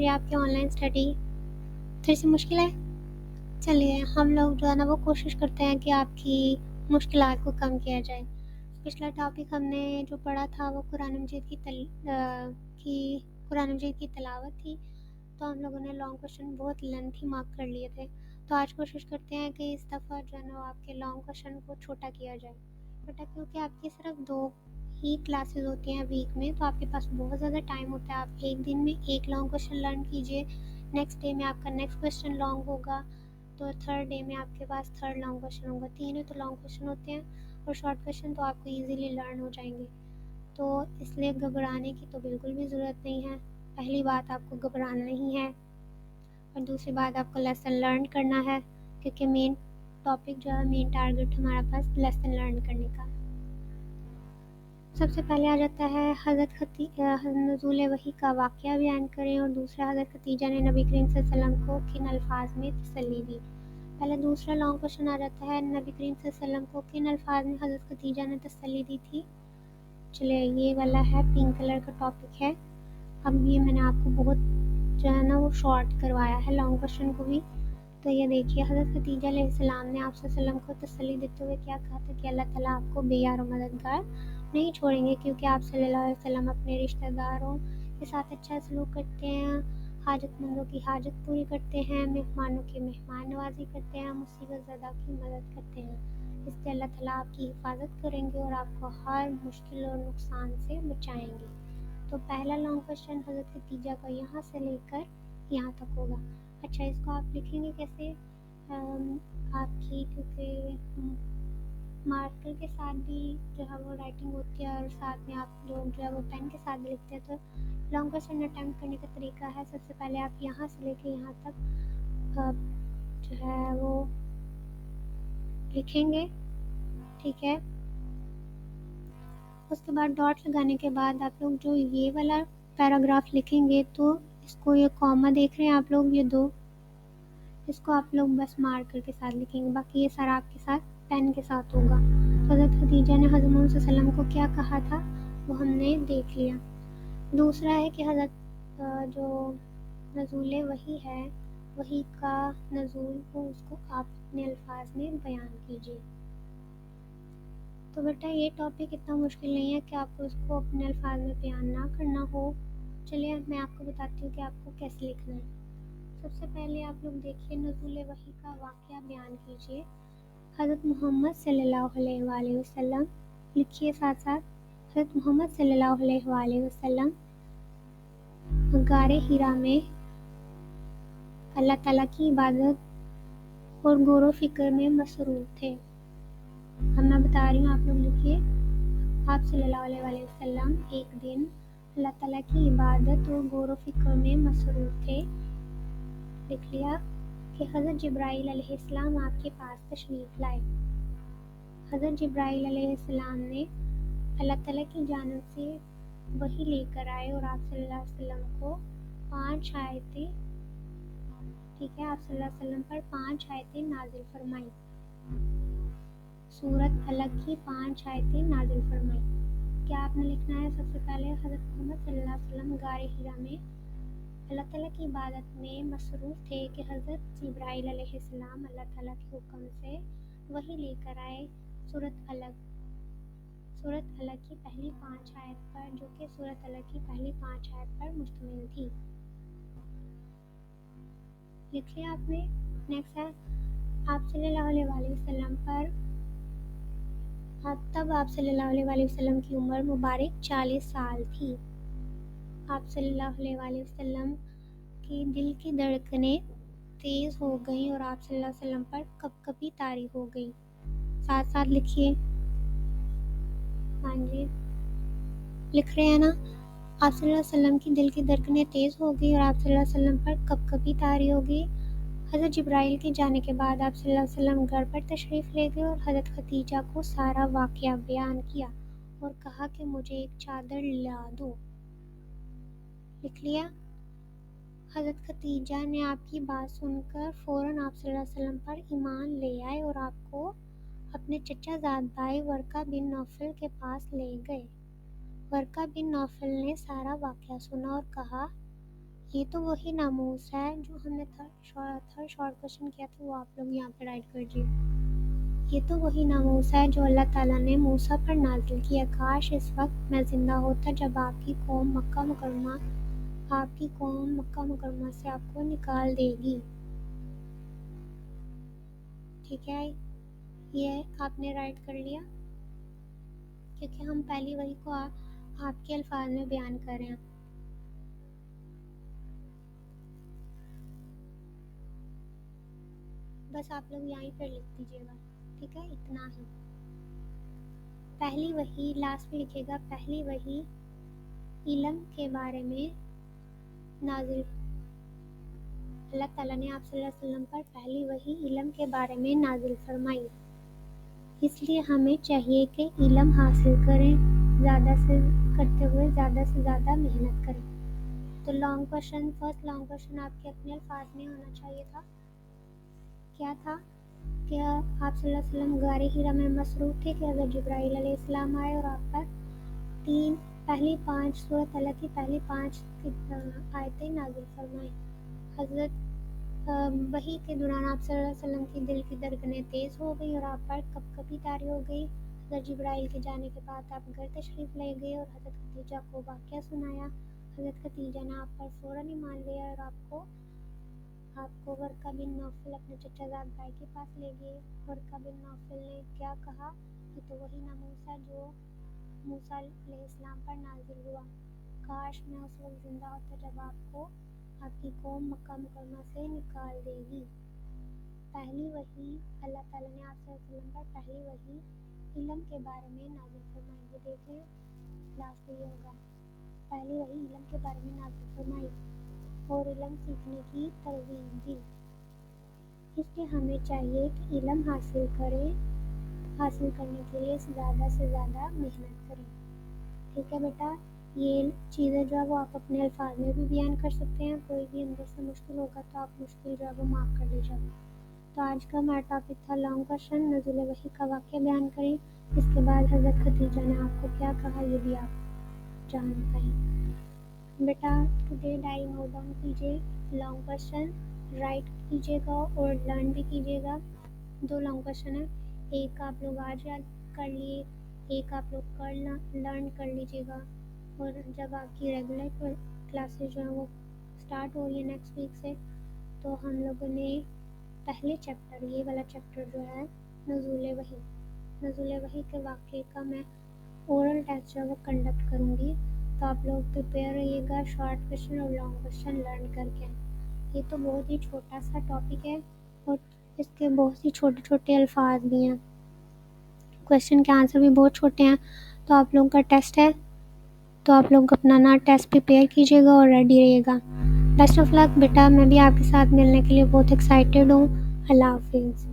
رہی ہے آپ کی آن لائن اسٹڈی؟ پھر سے مشکل ہے؟ چلیے ہم لوگ جو ہے نا وہ کوشش کرتے ہیں کہ آپ کی مشکلات کو کم کیا جائے۔ پچھلا ٹاپک ہم نے جو پڑھا تھا وہ قرآن مجید کی تلاوت تھی، تو ہم لوگوں نے لانگ کوشچن بہت لینتھی مارک کر لیے تھے۔ تو آج کوشش کرتے ہیں کہ اس دفعہ جو ہے نا آپ کے لانگ کوشچن کو چھوٹا کیا جائے، بیٹا کیونکہ آپ کی صرف 2 ہی کلاسز ہوتی ہیں ویک میں، تو آپ کے پاس بہت زیادہ ٹائم ہوتا ہے۔ آپ ایک دن میں ایک لانگ کوشچن لرن کیجئے، نیکسٹ ڈے میں آپ کا نیکسٹ کوشچن لانگ ہوگا، تو تھرڈ ڈے میں آپ کے پاس تھرڈ لانگ کوشچن ہوگا۔ تینوں تو لانگ کوشچن ہوتے ہیں اور شارٹ کوشچن تو آپ کو ایزیلی لرن ہو جائیں گے، تو اس لیے گھبرانے کی تو بالکل بھی ضرورت نہیں ہے۔ پہلی بات آپ کو گھبرانا نہیں ہے، اور دوسری بات آپ کو لیسن لرن کرنا ہے، کیونکہ مین ٹاپک جو ہے، مین ٹارگٹ ہمارا پاس لیسن لرن کرنے کا۔ سب سے پہلے آ جاتا ہے حضرت نزول وحی کا واقعہ بیان کریں، اور دوسرا حضرت خدیجہ نے نبی کریم صلی اللہ علیہ وسلم کو کن الفاظ میں تسلی دی۔ پہلے دوسرا لانگ کوشچن آ جاتا ہے، نبی کریم صلی اللہ علیہ وسلم کو کن الفاظ میں حضرت خدیجہ نے تسلی دی تھی۔ چلے یہ والا ہے، پنک کلر کا ٹاپک ہے۔ اب یہ میں نے آپ کو بہت جو ہے نا وہ شارٹ کروایا ہے لانگ کوشچن کو بھی، تو یہ دیکھیے حضرت خدیجہ علیہ السلام نے آپ صلی اللہ علیہ وسلم کو تسلی دیتے ہوئے کیا کہا تھا کہ اللہ تعالیٰ آپ کو بے یار و مددگار نہیں چھوڑیں گے، کیونکہ آپ صلی اللہ علیہ وسلم اپنے رشتہ داروں کے ساتھ اچھا سلوک کرتے ہیں، حاجت مندوں کی حاجت پوری کرتے ہیں، مہمانوں کی مہمان نوازی کرتے ہیں، مصیبت زدہ کی مدد کرتے ہیں۔ اس سے اللہ تعالیٰ آپ کی حفاظت کریں گے اور آپ کو ہر مشکل اور نقصان سے بچائیں گے۔ تو پہلا لانگ کوشچن حضرت خدیجہ کا یہاں سے لے کر یہاں تک ہوگا۔ اچھا، اس کو آپ لکھیں گے کیسے؟ آپ کی کیونکہ مارکر کے ساتھ بھی جو ہے وہ رائٹنگ ہوتی ہے، اور ساتھ میں آپ لوگ جو ہے وہ پین کے ساتھ بھی لکھتے ہیں، تو لانگ کوشچن اٹیمپٹ کرنے کا طریقہ ہے، سب سے پہلے آپ یہاں سے لے کے یہاں تک جو ہے وہ لکھیں گے، ٹھیک ہے۔ اس کے بعد ڈاٹ لگانے کے بعد آپ لوگ جو یہ والا پیراگراف لکھیں گے، تو اس کو یہ کاما دیکھ رہے ہیں آپ لوگ، یہ 2، اس کو آپ لوگ بس مارکر کے ساتھ لکھیں گے، باقی یہ سارا آپ کے ساتھ پین کے ساتھ ہوگا۔ حضرت خدیجہ نے حضرت محمد صلی اللہ علیہ وسلم کو کیا کہا تھا وہ ہم نے دیکھ لیا۔ دوسرا ہے کہ حضرت جو نزول وحی ہے، وحی کا نزول کو اس کو آپ اپنے الفاظ میں بیان کیجیے۔ تو بیٹا یہ ٹاپک اتنا مشکل نہیں ہے کہ آپ کو اس کو اپنے الفاظ میں بیان نہ کرنا ہو۔ چلیے میں آپ کو بتاتی ہوں کہ آپ کو کیسے لکھنا ہے۔ سب سے پہلے آپ لوگ دیکھیے نزول وحی کا واقعہ بیان کیجیے۔ حضرت محمد صلی اللہ علیہ وآلہ وسلم لکھیے ساتھ ساتھ، حضرت محمد صلی اللہ علیہ وآلہ وسلم غار حرا میں اللہ تعالیٰ کی عبادت اور غور و فکر میں مصروف تھے۔ اب میں بتا رہی ہوں، آپ لوگ لکھیے، آپ صلی اللہ علیہ وآلہ وسلم ایک دن اللہ تعالیٰ کی عبادت اور غور و فکر میں مصروف تھے۔ لکھ لیا کہ حضرت جبرائیل علیہ السلام آپ کے پاس تشریف لائے۔ حضرت جبرائیل علیہ السلام نے اللہ تعالیٰ کی جانب سے وحی لے کر آئے اور آپ صلی اللہ علیہ وسلم کو 5 آیتیں، ٹھیک ہے، آپ صلی اللہ علیہ وسلم پر 5 آیتیں نازل فرمائیں، سورت الگ کی 5 آیتیں نازل فرمائیں۔ کیا آپ نے لکھنا ہے؟ سب سے پہلے حضرت محمد صلی اللہ علیہ وسلم غار حرا میں اللہ تعالیٰ کی عبادت میں مصروف تھے کہ حضرت جبرائیل علیہ السلام اللہ تعالیٰ کے حکم سے وحی لے کر آئے، سورت الگ کی پہلی 5 آیت پر، جو کہ سورت الگ کی پہلی 5 آیت پر مشتمل تھی۔ لکھ لیا آپ نے؟ نیکسٹ ہے آپ صلی اللہ علیہ وآلہ وسلم پر، تب آپ صلی اللہ علیہ وآلہ وسلم کی عمر مبارک 40 سال تھی۔ آپ صلی اللہ علیہ وآلہ وسلم کی دل کی دھڑکنیں تیز ہو گئیں اور آپ صلی اللہ علیہ وسلم پر کپکپی طاری ہو گئی۔ ساتھ ساتھ لکھیے، ہاں جی لکھ رہے ہیں نا؟ آپ صلی اللہ علیہ وسلم کی دل کی دھڑکنیں تیز ہو گئی اور آپ صلی اللہ علیہ وسلم پر کپکپی طاری ہو گئی۔ حضرت جبرائیل کے جانے کے بعد آپ صلی اللہ علیہ وسلم گھر پر تشریف لے گئے اور حضرت خدیجہ کو سارا واقعہ بیان کیا اور کہا کہ مجھے ایک چادر لا دو۔ لکھ لیا؟ حضرت خدیجہ نے آپ کی بات سن کر فوراً آپ صلی اللہ علیہ وسلم پر ایمان لے آئے اور آپ کو اپنے چچا زاد بھائی ورقہ بن نوفل کے پاس لے گئے۔ ورقہ بن نوفل نے سارا واقعہ سنا اور کہا، یہ تو وہی ناموس ہے جو ہم نے تھرڈ شارٹ کوشچن کیا تھا، وہ آپ لوگ یہاں پہ رائٹ کر دیے. یہ تو وہی ناموس ہے جو اللہ تعالیٰ نے موسیٰ پر نازل کیا. کاش اس وقت میں زندہ ہوتا جب آپ کی قوم مکہ مکرمہ سے آپ کو نکال دے گی. ٹھیک ہے، یہ آپ نے رائٹ کر لیا، کیونکہ ہم پہلی وحی کو آپ کے الفاظ میں بیان کر رہے ہیں. بس آپ لوگ یہیں پر لکھ دیجیے گا. ٹھیک ہے، اتنا ہی. پہلی وحی لاسٹ میں لکھے گا، پہلی وحی علم کے بارے میں نازل. اللہ تعالیٰ نے آپ صلی اللہ علیہ وسلم پر پہلی وحی علم کے بارے میں نازل فرمائی. اس لیے ہمیں چاہیے کہ علم حاصل کریں، کرتے ہوئے زیادہ سے زیادہ محنت کریں. تو فرسٹ لانگ کوشچن آپ کے اپنے الفاظ میں ہونا چاہیے تھا. کیا تھا کہ آپ صلی اللہ علیہ وسلم غار حرا میں مصروف تھے کہ حضرت جبرائیل علیہ السلام آئے اور آپ پر پہلی 5 سورۃ اللہ کی پہلی 5 آیتیں نازل فرمائیں. حضرت وحی کے دوران آپ صلی اللہ علیہ وسلم کی دل کی دھڑکنیں تیز ہو گئی اور آپ پر کپکپی طاری ہو گئی. حضرت جبرائیل کے جانے کے بعد آپ گھر تشریف لے گئے اور حضرت خدیجہ کو واقعہ سنایا. حضرت خدیجہ نے آپ پر فوراً ایمان لیا اور آپ کو ورقہ بن نوفل اپنے چچا زاد بھائی کے پاس لے گئے. ورقہ بن نوفل نے کیا کہا، یہ تو وہی ناموس ہے جو موسیٰ علیہ السلام پر نازل ہوا. کاش میں اس وقت زندہ ہوتا جب آپ کی قوم مکہ مکرمہ سے نکال دے گی. پہلی وحی اللہ تعالیٰ نے آپ صلی اللہ علیہ وسلم پر پہلی وحی علم کے بارے میں نازل فرمائی. یہ دیکھیں لاسٹ یہ ہوگا، پہلی وحی علم کے بارے میں نازل فرمائی اور علم سیکھنے کی ترغیب دی. اس لیے ہمیں چاہیے کہ علم حاصل کرنے کے لیے زیادہ سے زیادہ محنت کریں. ٹھیک ہے بیٹا، یہ چیزیں جو ہے وہ آپ اپنے الفاظ میں بھی بیان کر سکتے ہیں. کوئی بھی اندر سے مشکل ہوگا تو آپ مشکل جو ہے وہ معاف کر دیجیے گا. تو آج کا ہمارا ٹاپک تھا لانگ کوشچن. نزول وحی کا واقعہ بیان کریں. اس کے بعد حضرت خدیجہ نے آپ کو کیا کہا یہ بھی آپ جان پائیں. بیٹا ٹوڈے ڈائری نوٹ ڈاؤن کیجیے. لانگ کوشچن رائٹ کیجیے گا اور لرن بھی کیجیے گا. 2 لانگ کوشچن ہیں، ایک آپ لوگ آج یاد کر لیے، ایک آپ لوگ لرن کر لیجیے گا. اور جب آپ کی ریگولر کلاسز جو ہیں وہ اسٹارٹ ہو رہی ہیں نیکسٹ ویک سے، تو ہم لوگوں نے پہلے چیپٹر، یہ والا چیپٹر جو ہے نزول وحی کے واقعے کا میں اورل ٹیسٹ جو ہے وہ کنڈکٹ کروں گی. تو آپ لوگ پریپیئر رہیے گا شارٹ کوشچن اور لانگ کوشچن لرن کر کے. یہ تو بہت ہی چھوٹا سا ٹاپک ہے اور اس کے بہت ہی چھوٹے چھوٹے الفاظ بھی ہیں، کوشچن کے آنسر بھی بہت چھوٹے ہیں. تو آپ لوگوں کا ٹیسٹ ہے، تو آپ لوگ اپنا ٹیسٹ پریپیئر کیجیے گا اور ریڈی رہیے گا. بیسٹ آف لک بیٹا. میں بھی آپ کے ساتھ ملنے کے لیے بہت ایکسائٹیڈ ہوں. اللہ حافظ.